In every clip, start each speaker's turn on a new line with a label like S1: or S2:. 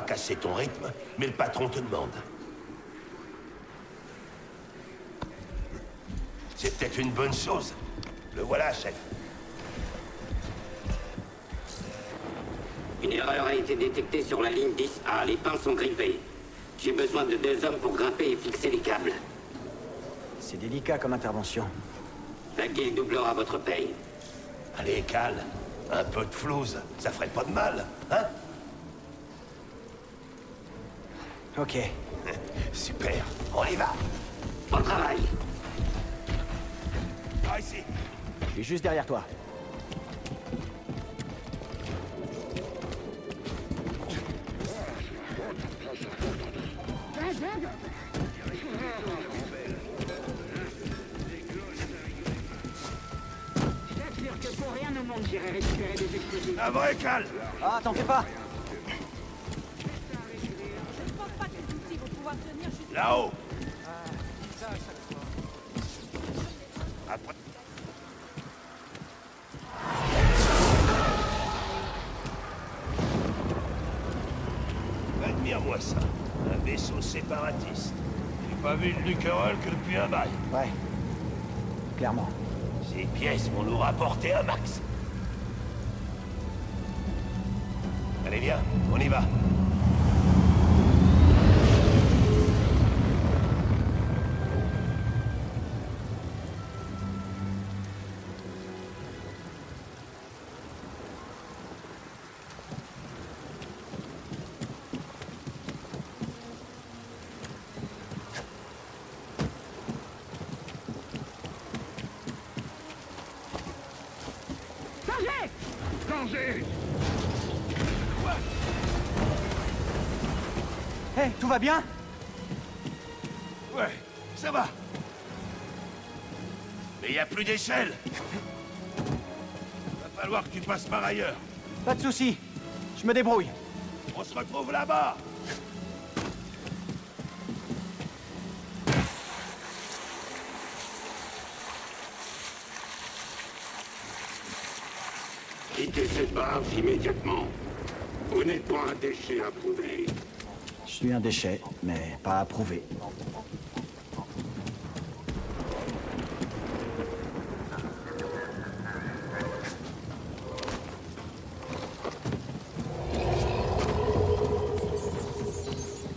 S1: casser ton rythme, mais le patron te demande. C'est peut-être une bonne chose. Le voilà, chef.
S2: Une erreur a été détectée sur la ligne 10A. Les pins sont grippés. J'ai besoin de 2 hommes pour grimper et fixer les câbles.
S3: C'est délicat comme intervention.
S2: La guilde doublera votre paye.
S1: Allez, Cal. Un peu de flouze, ça ferait pas de mal, hein?
S3: Ok.
S1: Super, on y va.
S2: Bon travail.
S1: Par ici.
S3: Je suis juste derrière toi.
S4: J'irai récupérer des explosifs.
S1: Un vrai, Cal.
S3: Ah, t'en fais pas.
S5: Je ne pense pas que les outils vont pouvoir tenir jusqu'à...
S1: Là-haut.
S3: Ça, à chaque fois.
S1: Après... Admire-moi ça. Un vaisseau séparatiste. J'ai pas vu de Luckerol que depuis un bail.
S3: Ouais. Clairement.
S1: Ces pièces vont nous rapporter un max. Allez, viens, on y va.
S4: Danger!
S3: Hé, tout va bien?
S1: Ouais, ça va. Mais il y a plus d'échelle. Va falloir que tu passes par ailleurs.
S3: Pas de soucis. Je me débrouille.
S1: On se retrouve là-bas.
S2: Quittez cette barge immédiatement. Vous n'êtes pas un déchet approuvé.
S3: Je suis un déchet, mais pas approuvé.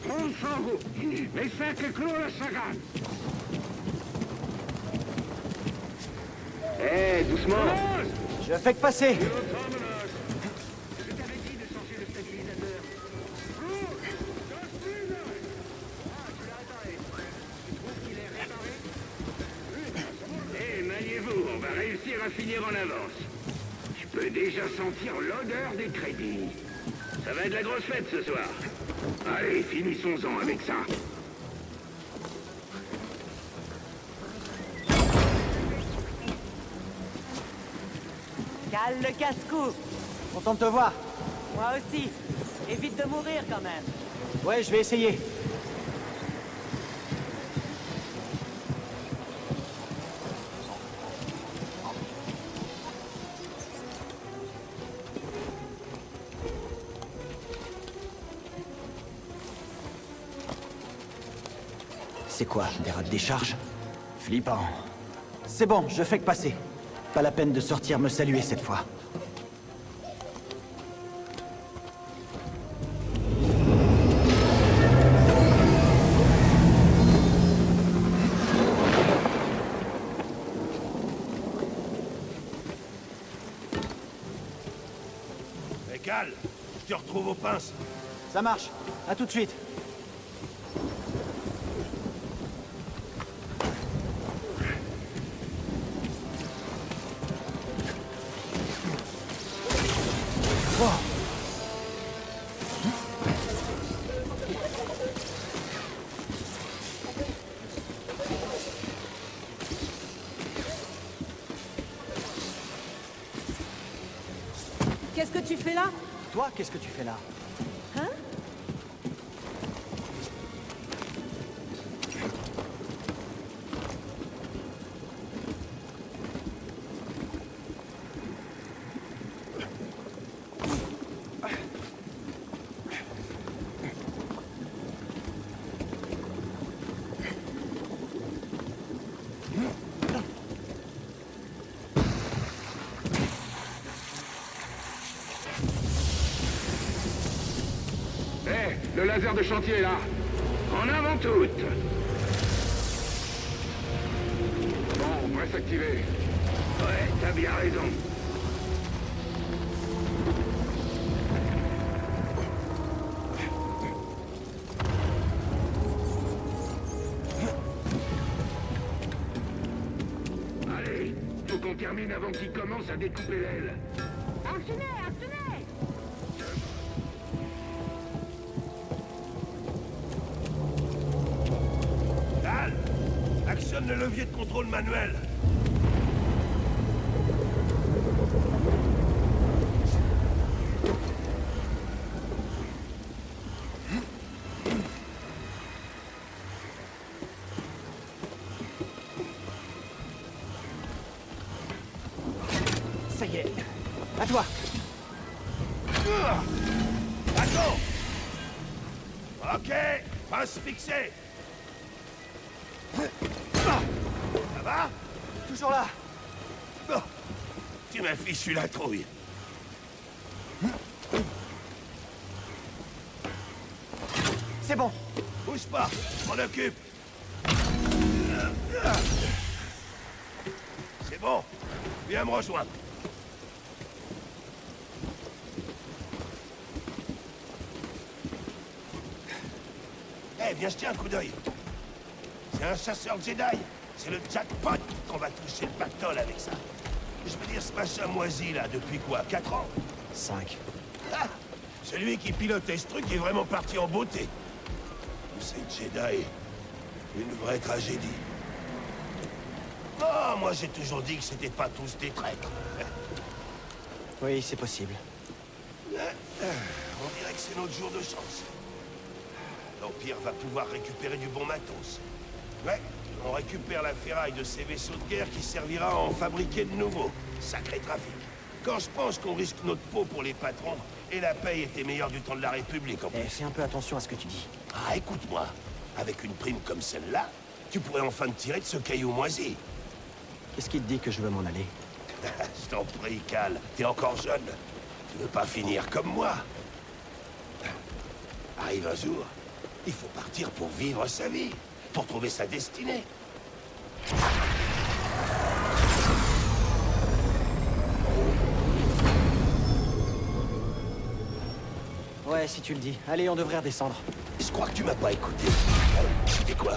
S4: Prends sans vous! Mais fais que clôt la sagane!
S6: Hé, doucement.
S3: Je fais que passer.
S4: Je t'avais dit de changer le stabilisateur. Hé, maniez-vous, on va réussir à finir en avance. Je peux déjà sentir l'odeur des crédits. Ça va être la grosse fête ce soir. Allez, finissons-en avec ça.
S5: Cale le casse-cou.
S3: Content de te voir.
S5: Moi aussi. Évite de mourir quand même.
S3: Ouais, je vais essayer. C'est quoi, des rats de décharge? Flippant. C'est bon, je fais que passer. Pas la peine de sortir me saluer cette fois.
S1: Mais Cal, je te retrouve aux pinces.
S3: Ça marche. À tout de suite.
S5: Qu'est-ce que tu fais là?
S3: Toi, qu'est-ce que tu fais là?
S5: Hein?
S4: laser de chantier, là. En avant toutes. Bon, presse activée. Ouais, t'as bien raison. Allez, faut qu'on termine avant qu'il commence à découper l'aile.
S6: Enchaînez, enchaînez!
S1: Cal, actionne le levier de contrôle manuel.
S3: Ça y est. À toi.
S1: Attends. Ok, passe fixée. Ça va?
S3: Toujours là.
S1: Non. Tu m'as fichu la trouille.
S3: C'est bon.
S1: Bouge pas, je m'en occupe. C'est bon. Viens me rejoindre. Eh, viens jeter un coup d'œil. C'est un chasseur Jedi. C'est le jackpot qu'on va toucher le pactole avec ça. Je veux dire, ce machin moisi, là, depuis quoi, 4 ans?
S3: 5.
S1: Ah, celui qui pilotait ce truc est vraiment parti en beauté. C'est Jedi. Une vraie tragédie. Oh, moi j'ai toujours dit que c'était pas tous des traîtres.
S3: Oui, c'est possible.
S1: On dirait que c'est notre jour de chance. L'Empire va pouvoir récupérer du bon matos. Ouais, on récupère la ferraille de ces vaisseaux de guerre qui servira à en fabriquer de nouveaux. Sacré trafic. Quand je pense qu'on risque notre peau pour les patrons, et la paye était meilleure du temps de la République en plus.
S3: Eh, fais un peu attention à ce que tu dis.
S1: Ah, écoute-moi. Avec une prime comme celle-là, tu pourrais enfin te tirer de ce caillou moisi.
S3: Qu'est-ce qui te dit que je veux m'en aller?
S1: Je t'en prie, Cal. T'es encore jeune. Tu veux pas finir comme moi. Arrive un jour, il faut partir pour vivre sa vie, pour trouver sa destinée.
S3: Ouais, si tu le dis. Allez, on devrait redescendre.
S1: Je crois que tu m'as pas écouté. C'était quoi?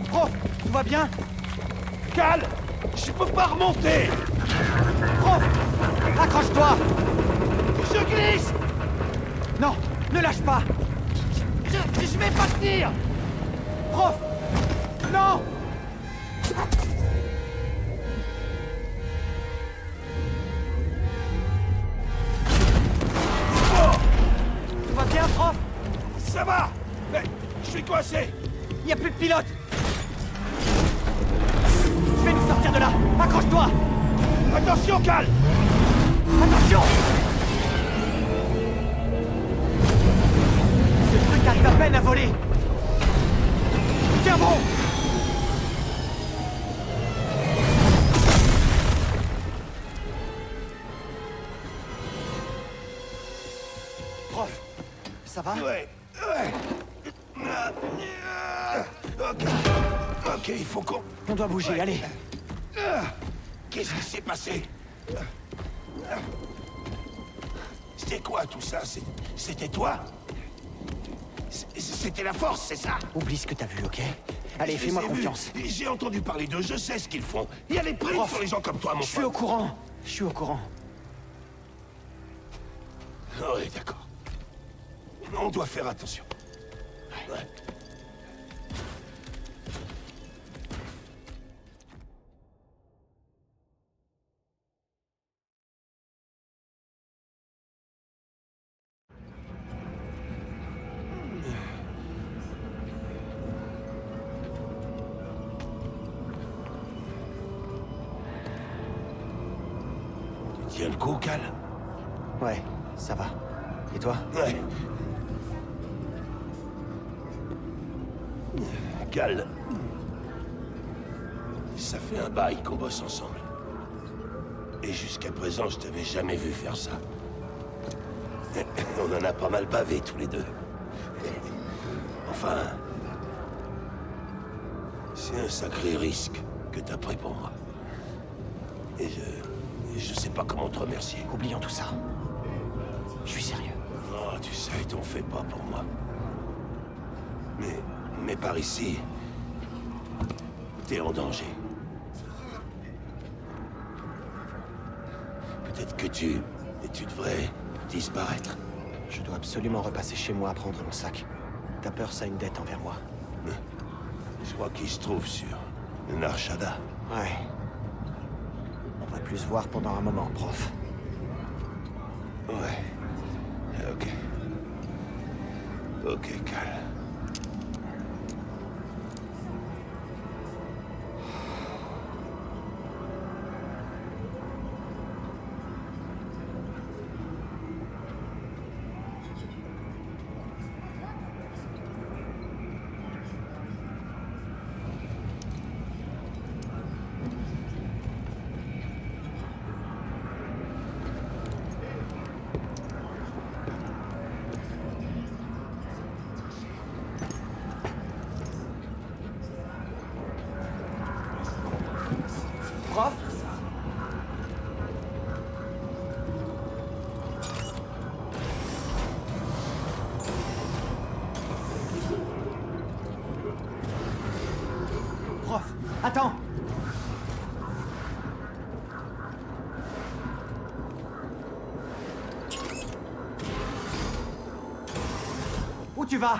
S3: Prof, tout va bien?
S1: Cal, je peux pas remonter.
S3: Prof, accroche-toi!
S1: Je glisse.
S3: Non, ne lâche pas!
S1: Je vais pas tenir.
S3: Prof! Non! Tout va bien, prof?
S1: Ça va. Mais je suis coincé.
S3: Il n'y a plus de pilote! Je vais nous sortir de là! Accroche-toi!
S1: Attention, Cal.
S3: Attention! Ce truc arrive à peine à voler! Tiens bon! Prof, ça va?
S1: Ouais. Ok. Ok, il faut qu'on...
S3: On doit bouger,
S1: Ouais.
S3: allez!
S1: Qu'est-ce qui s'est passé? C'était quoi tout ça? C'était toi? C'était la force, c'est ça?
S3: Oublie ce que t'as vu, ok? Allez,
S1: Je
S3: fais-moi
S1: les ai vus.
S3: confiance.
S1: J'ai entendu parler d'eux, je sais ce qu'ils font. Il y a les primes
S3: Prof,
S1: sur les gens comme toi, mon
S3: Je suis au
S1: pote.
S3: courant! Je suis au courant.
S1: Oui, d'accord. On doit faire attention. Ouais. tient le coup, Cal?
S3: Ouais, ça va. Et toi?
S1: Ouais. Cal. Ça fait un bail qu'on bosse ensemble. Et jusqu'à présent, je t'avais jamais vu faire ça. On en a pas mal bavé tous les deux. Enfin... c'est un sacré risque que t'as pris pour moi. Et je sais pas comment te remercier.
S3: Oublions tout ça. Je suis sérieux.
S1: Oh, tu sais, t'en fais pas pour moi. Mais par ici... t'es en danger. Peut-être que tu devrais disparaître.
S3: Je dois absolument repasser chez moi à prendre mon sac. Ta peur, ça a une dette envers moi.
S1: Je crois qu'il se trouve sur le Narshada.
S3: Ouais. On va plus se voir pendant un moment, prof.
S1: Ouais. Ok. Ok, Cal.
S3: Prof? Prof, attends! Où tu vas?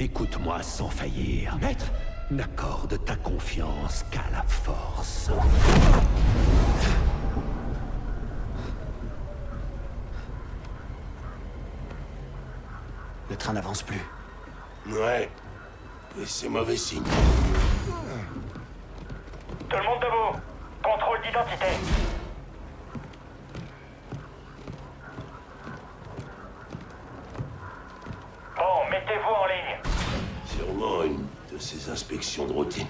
S7: Écoute-moi sans faillir. Maître, n'accorde ta confiance qu'à la force.
S3: Le train n'avance plus.
S1: Ouais. Et c'est mauvais signe.
S8: Tout le monde debout. Contrôle d'identité. Bon, mettez-vous en ligne.
S1: Sûrement une de ces inspections de routine.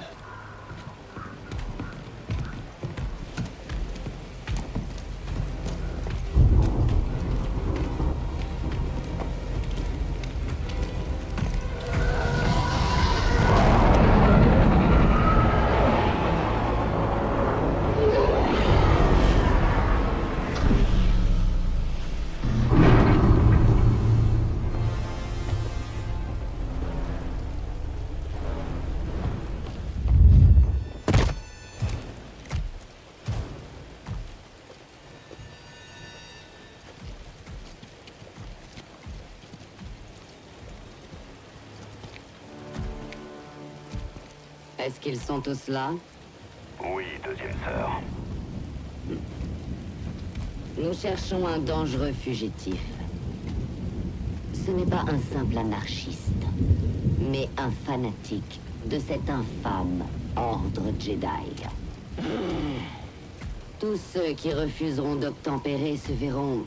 S9: Est-ce qu'ils sont tous là?
S8: Oui, deuxième sœur.
S9: Nous cherchons un dangereux fugitif. Ce n'est pas un simple anarchiste, mais un fanatique de cet infâme ordre Jedi. Tous ceux qui refuseront d'obtempérer se verront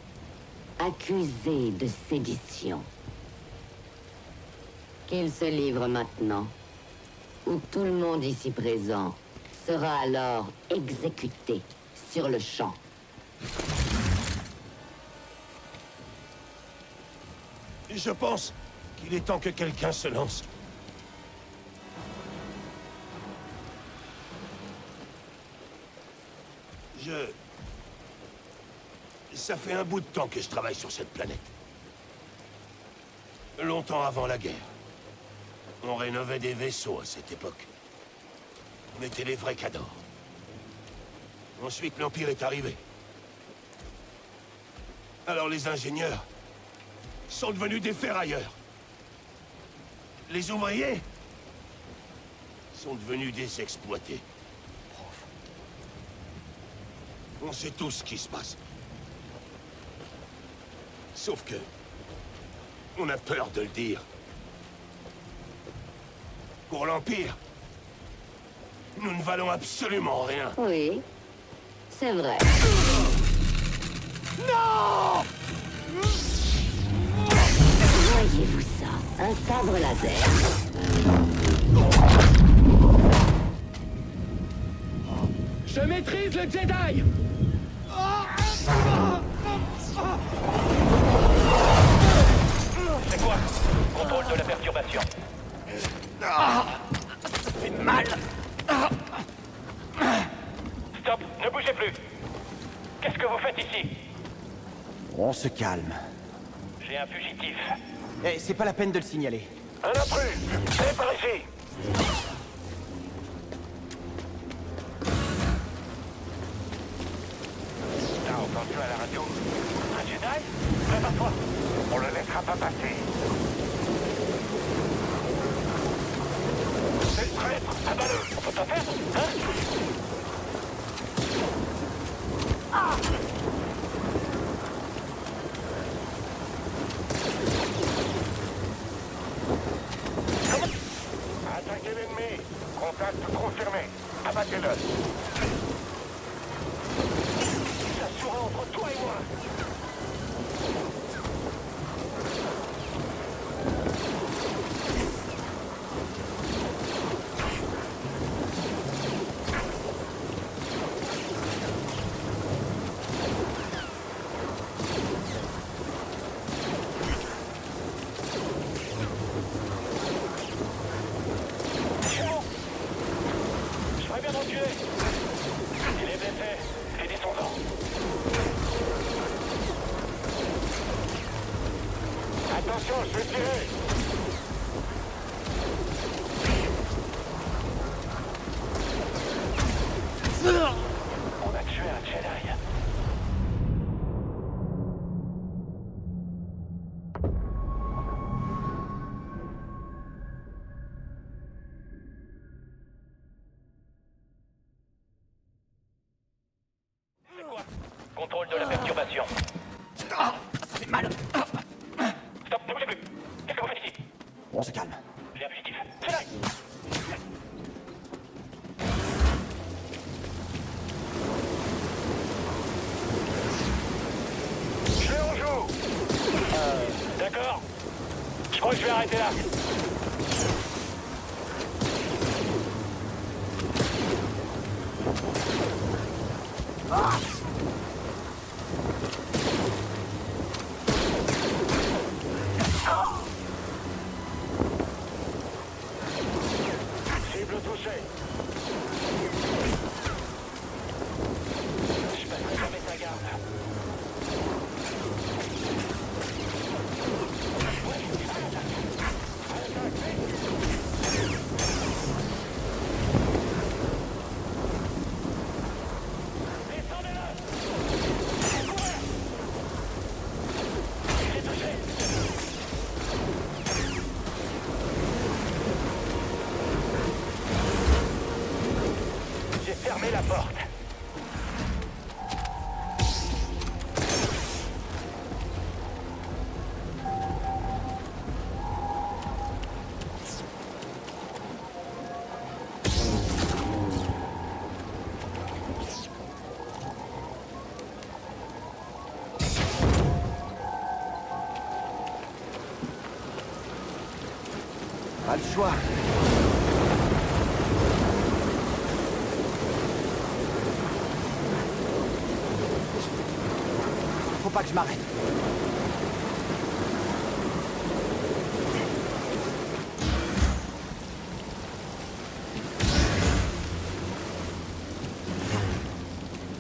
S9: accusés de sédition. Qu'il se livre maintenant, ou tout le monde ici présent sera alors exécuté sur le champ.
S1: Je pense qu'il est temps que quelqu'un se lance. Ça fait un bout de temps que je travaille sur cette planète. Longtemps avant la guerre. On rénovait des vaisseaux à cette époque. On était les vrais cadors. Ensuite, l'Empire est arrivé. Alors les ingénieurs sont devenus des ferrailleurs. Les ouvriers sont devenus des exploités. On sait tous ce qui se passe. Sauf que... on a peur de le dire. Pour l'Empire, nous ne valons absolument rien.
S9: Oui, c'est vrai.
S1: Non!
S9: Voyez-vous ça? Un sabre laser.
S10: Je maîtrise le Jedi!
S8: C'est quoi? Contrôle de la perturbation.
S1: Ça fait mal.
S8: Stop, ne bougez plus. Qu'est-ce que vous faites ici?
S3: On se calme.
S8: J'ai un fugitif.
S3: Eh, c'est pas la peine de le signaler.
S8: Un intrus! C'est par ici! T'as entendu à la radio? Un Jedi? Prépare-toi! On le laissera pas passer. C'est le traître! Abat-le! On peut pas faire, hein? Attaquez l'ennemi! Contact confirmé! Abattez-le! Ça sera entre toi et moi! Attention, je vais tirer! On a tué un Jedi. C'est quoi? Contrôle de la perturbation.
S3: Ah, ça fait mal.
S8: Stop, ne bougez plus! Qu'est-ce que vous faites ici?
S3: On se calme.
S8: J'ai un fugitif. C'est là! Je en joue! D'accord. Je crois que je vais arrêter là. Cible touchée. Je passerai jamais ta garde. J'ai fermé la porte.
S3: Pas le choix. Faut pas que je m'arrête.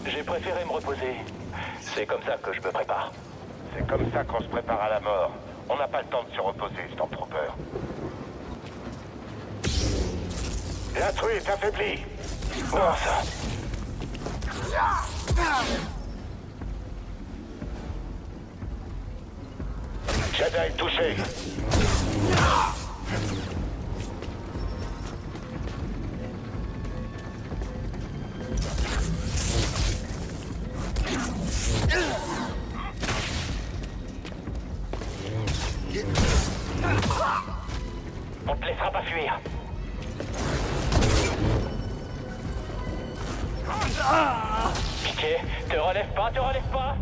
S8: J'ai préféré me reposer. C'est comme ça que je me prépare. C'est comme ça qu'on se prépare à la mort. On n'a pas le temps de se reposer, Stormtrooper. L'intrus est affaibli. Bon, ça. Jedi touché. On te laissera pas fuir. Pitié, te relève pas, te relève pas.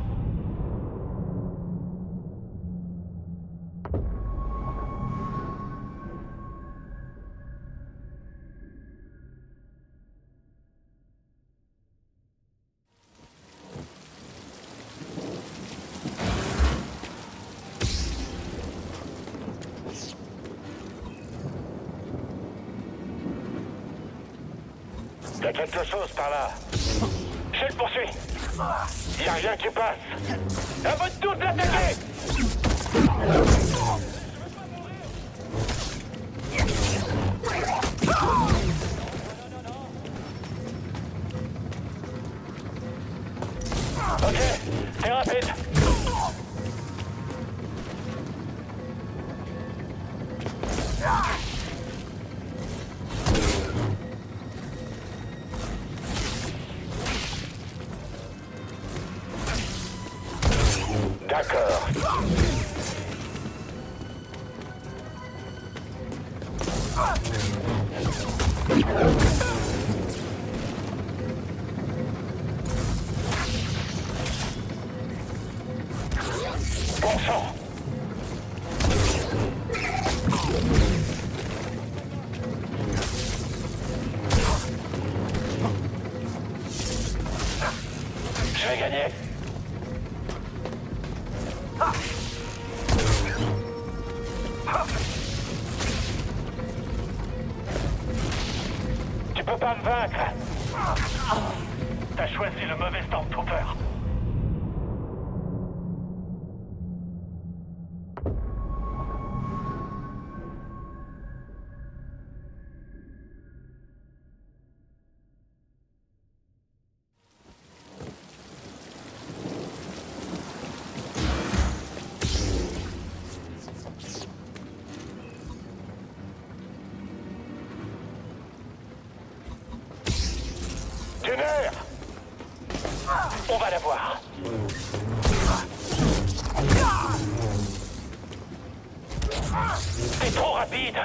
S8: Il y a quelque chose par là. Je le poursuis. Il y a rien qui passe. À votre tour de l'attaquer. Ok, c'est rapide. D'accord. Bon sang. Je vais gagner. Tu peux pas me vaincre. T'as choisi le mauvais Stormtrooper. Gunner! On va la voir. T'es trop rapide.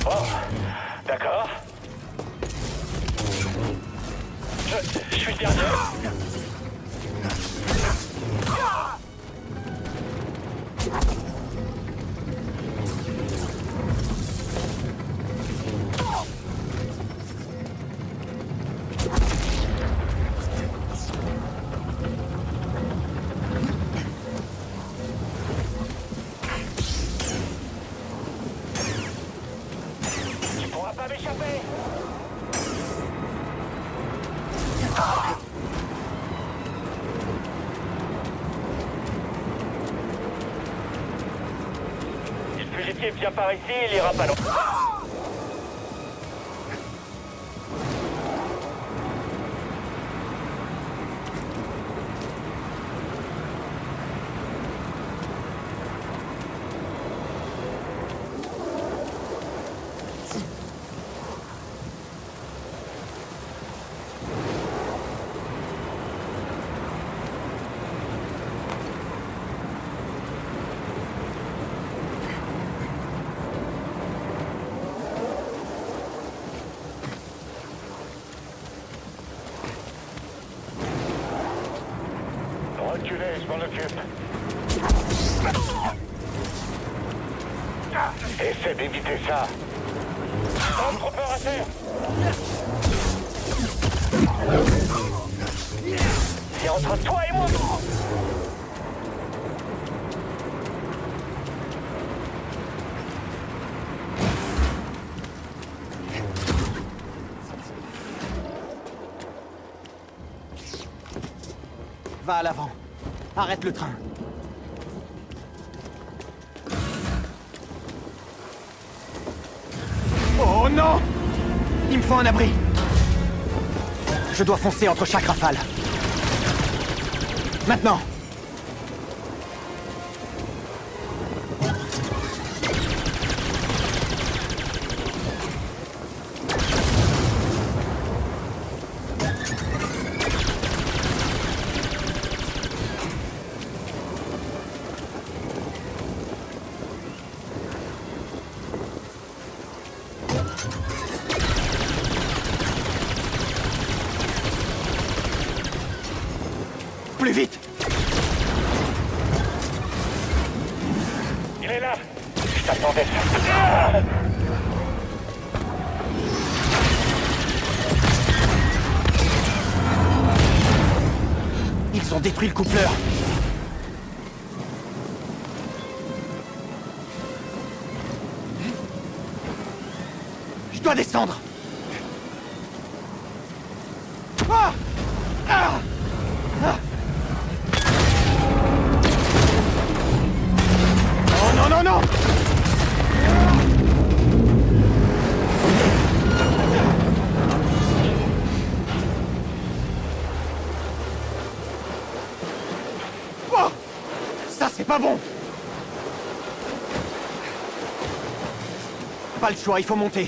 S8: Oh, d'accord. Je suis le dernier. Tu pourras pas m'échapper. Si le fugitif vient par ici, il ira pas loin. je m'en occupe. Essaie d'éviter ça. Stormtrooper à terre. C'est entre toi et moi.
S3: Va à l'avant. Arrête le train. Oh non! Il me faut un abri. Je dois foncer entre chaque rafale. Maintenant! Plus vite!
S8: Il est là. Je t'attendais. Ah!
S3: Ils ont détruit le coupleur. Je dois descendre. Ah! Ah! Ah! Oh non, non, non! Oh! Ça, c'est pas bon! Pas le choix, il faut monter.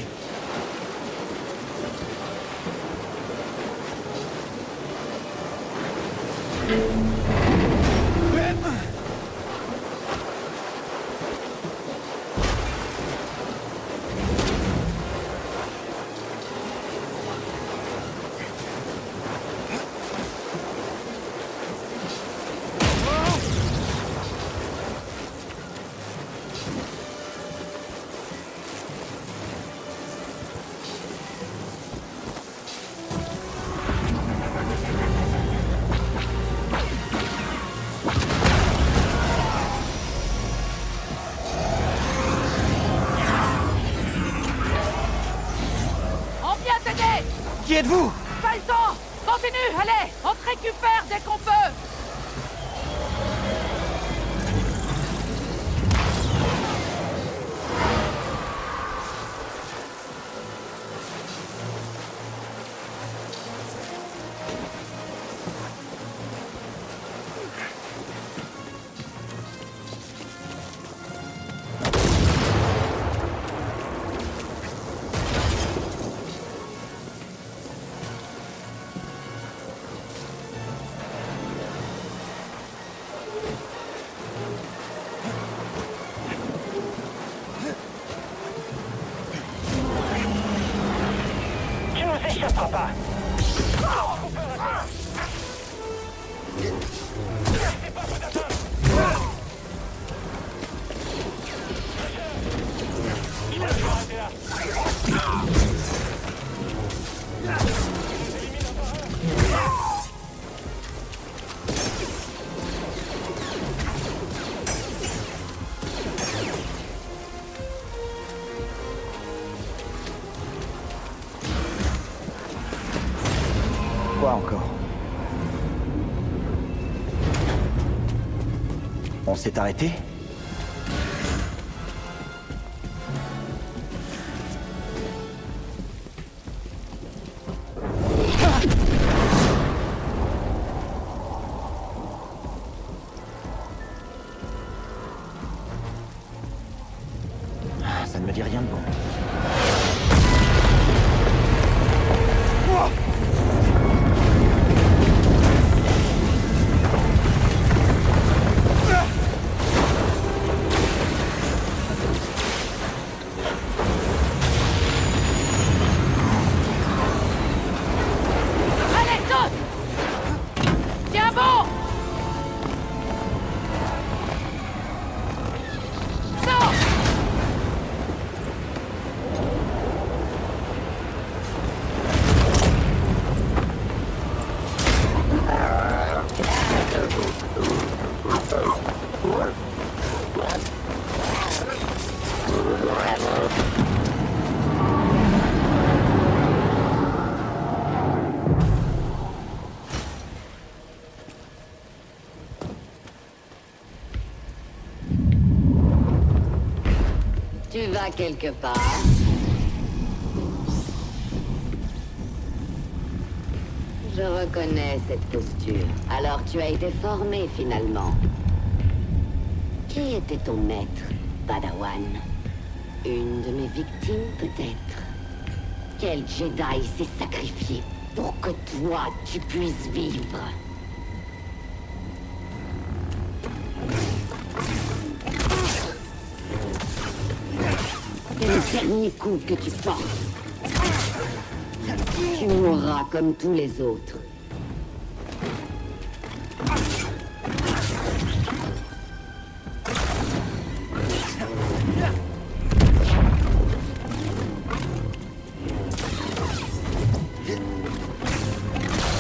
S6: On vient t'aider!
S3: Qui êtes-vous?
S6: Pas le temps! Continue, allez! On te récupère dès qu'on peut!
S8: Tu nous échapperas pas.
S3: Quoi encore? On s'est arrêté? Ça ne me dit rien de bon.
S6: Allez, saute! Tiens bon!
S9: Tu vas quelque part? Je reconnais cette posture. Alors tu as été formé finalement. Qui était ton maître, Padawan? Une de mes victimes peut-être? Quel Jedi s'est sacrifié pour que toi tu puisses vivre? C'est le dernier coup que tu portes. Tu mourras comme tous les autres.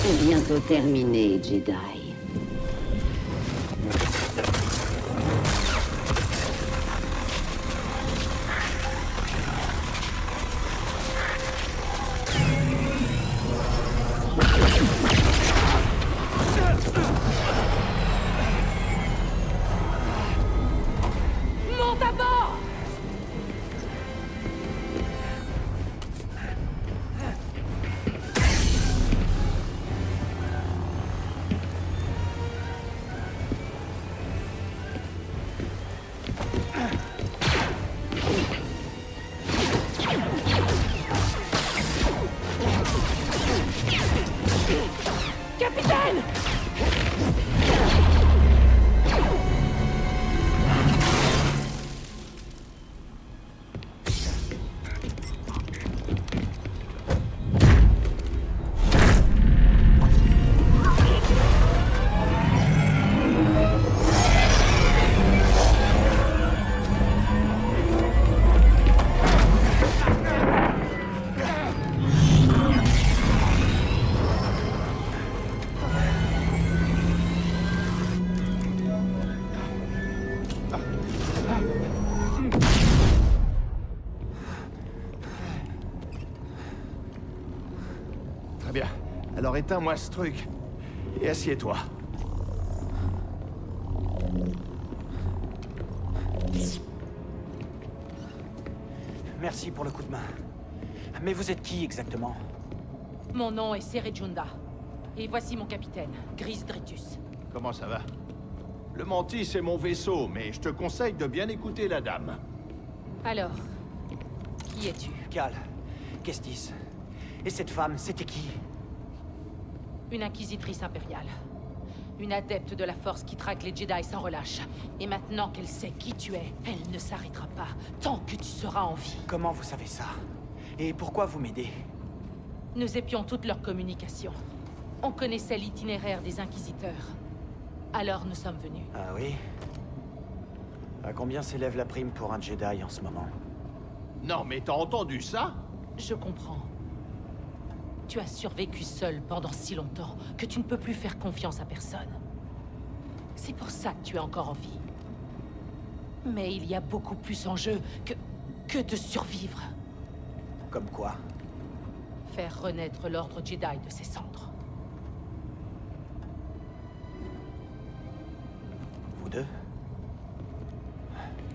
S9: C'est bientôt terminé, Jedi.
S6: Monte à bord! Capitaine!
S1: Très bien. Alors éteins-moi ce truc. Et assieds-toi.
S3: Merci pour le coup de main. Mais vous êtes qui exactement?
S6: Mon nom est Serejunda. Et voici mon capitaine, Gris Dritus.
S1: Comment ça va? Le Mantis, c'est mon vaisseau, mais je te conseille de bien écouter la dame.
S6: Alors, qui es-tu?
S3: Cal, Kestis. Et cette femme, c'était qui?
S6: Une inquisitrice impériale. Une adepte de la force qui traque les Jedi sans relâche. Et maintenant qu'elle sait qui tu es, elle ne s'arrêtera pas tant que tu seras en vie.
S3: Comment vous savez ça? Et pourquoi vous m'aidez?
S6: Nous épions toute leur communication. On connaissait l'itinéraire des inquisiteurs. Alors nous sommes venus.
S3: Ah oui? À combien s'élève la prime pour un Jedi en ce moment?
S1: Non, mais t'as entendu ça?
S6: Je comprends. Tu as survécu seul pendant si longtemps que tu ne peux plus faire confiance à personne. C'est pour ça que tu es encore en vie. Mais il y a beaucoup plus en jeu que de survivre.
S3: Comme quoi?
S6: Faire renaître l'ordre Jedi de ses cendres.
S3: Vous deux?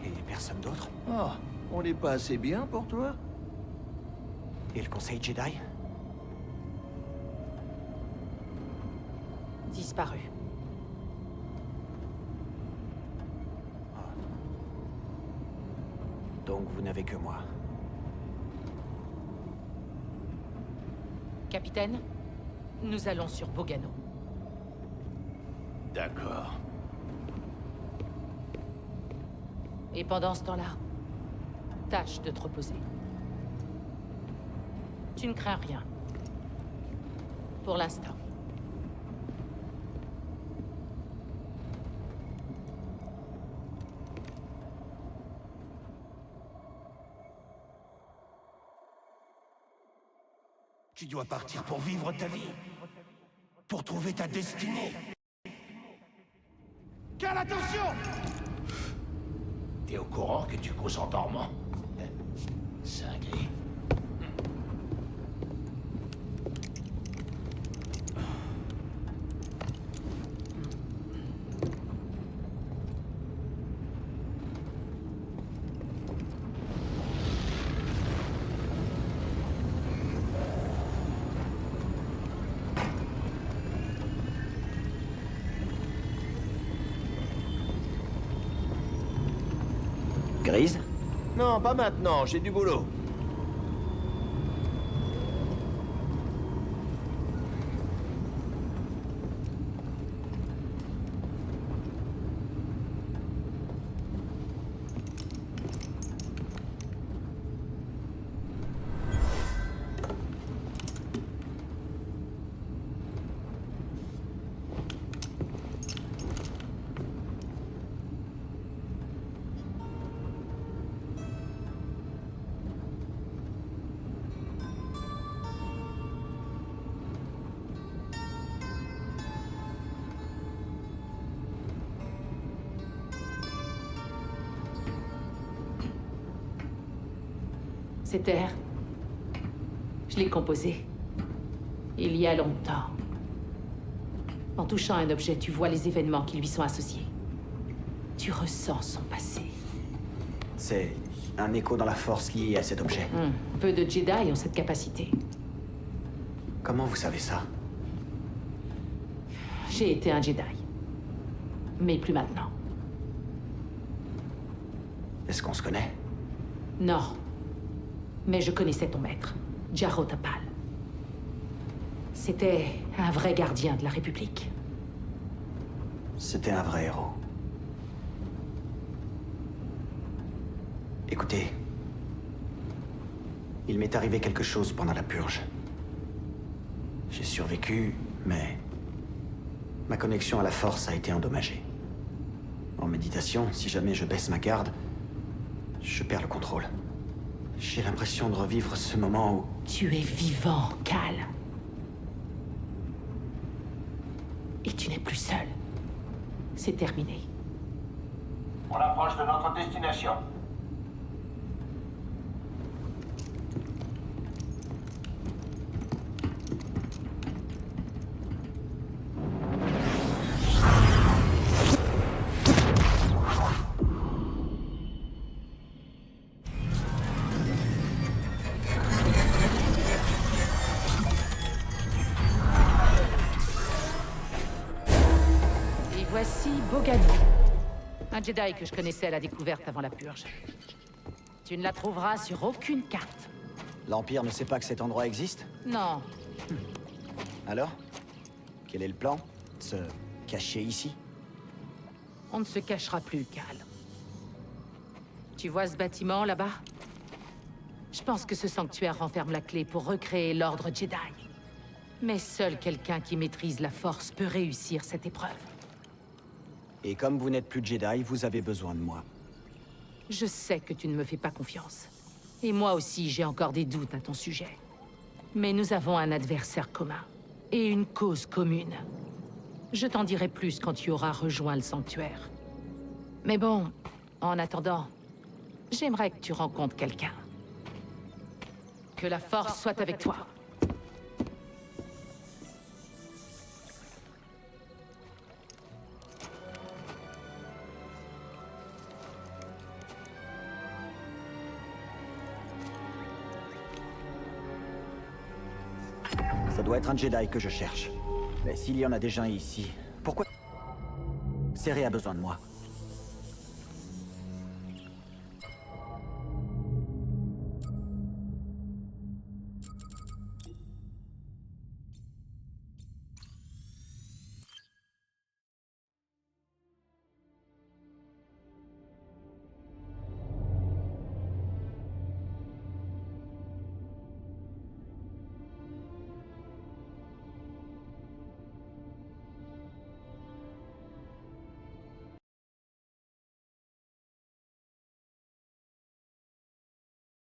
S3: Et personne d'autre?
S1: Oh, on n'est pas assez bien pour toi?
S3: Et le Conseil Jedi?
S6: Disparu.
S3: Donc vous n'avez que moi.
S6: Capitaine, nous allons sur Bogano.
S1: D'accord.
S6: Et pendant ce temps-là, tâche de te reposer. Tu ne crains rien. Pour l'instant.
S1: Tu dois partir pour vivre ta vie. Pour trouver ta destinée. Cal, attention! T'es au courant que tu causes en dormant?
S3: Grise?
S1: Non, pas maintenant, j'ai du boulot.
S6: Cet air, je l'ai composé. Il y a longtemps. En touchant un objet, tu vois les événements qui lui sont associés. Tu ressens son passé.
S3: C'est un écho dans la force lié à cet objet.
S6: Peu de Jedi ont cette capacité.
S3: Comment vous savez ça?
S6: J'ai été un Jedi. Mais plus maintenant.
S3: Est-ce qu'on se connaît?
S6: Non. Mais je connaissais ton maître, Jaro Tapal. C'était un vrai gardien de la République.
S3: C'était un vrai héros. Écoutez, il m'est arrivé quelque chose pendant la purge. J'ai survécu, mais ma connexion à la force a été endommagée. En méditation, si jamais je baisse ma garde, je perds le contrôle. J'ai l'impression de revivre ce moment où...
S6: Tu es vivant, Cal. Et tu n'es plus seul. C'est terminé.
S8: On approche de notre destination.
S6: Voici Bogani. Un Jedi que je connaissais à la découverte avant la purge. Tu ne la trouveras sur aucune carte.
S3: L'Empire ne sait pas que cet endroit existe?
S6: Non.
S3: Alors? Quel est le plan? Se cacher ici?
S6: On ne se cachera plus, Cal. Tu vois ce bâtiment là-bas? Je pense que ce sanctuaire renferme la clé pour recréer l'ordre Jedi. Mais seul quelqu'un qui maîtrise la Force peut réussir cette épreuve.
S3: Et comme vous n'êtes plus Jedi, vous avez besoin de moi.
S6: Je sais que tu ne me fais pas confiance. Et moi aussi, j'ai encore des doutes à ton sujet. Mais nous avons un adversaire commun. Et une cause commune. Je t'en dirai plus quand tu auras rejoint le sanctuaire. Mais bon, en attendant, j'aimerais que tu rencontres quelqu'un. Que la Force soit avec toi.
S3: Ça doit être un Jedi que je cherche. Mais s'il y en a déjà ici, pourquoi Serré a besoin de moi?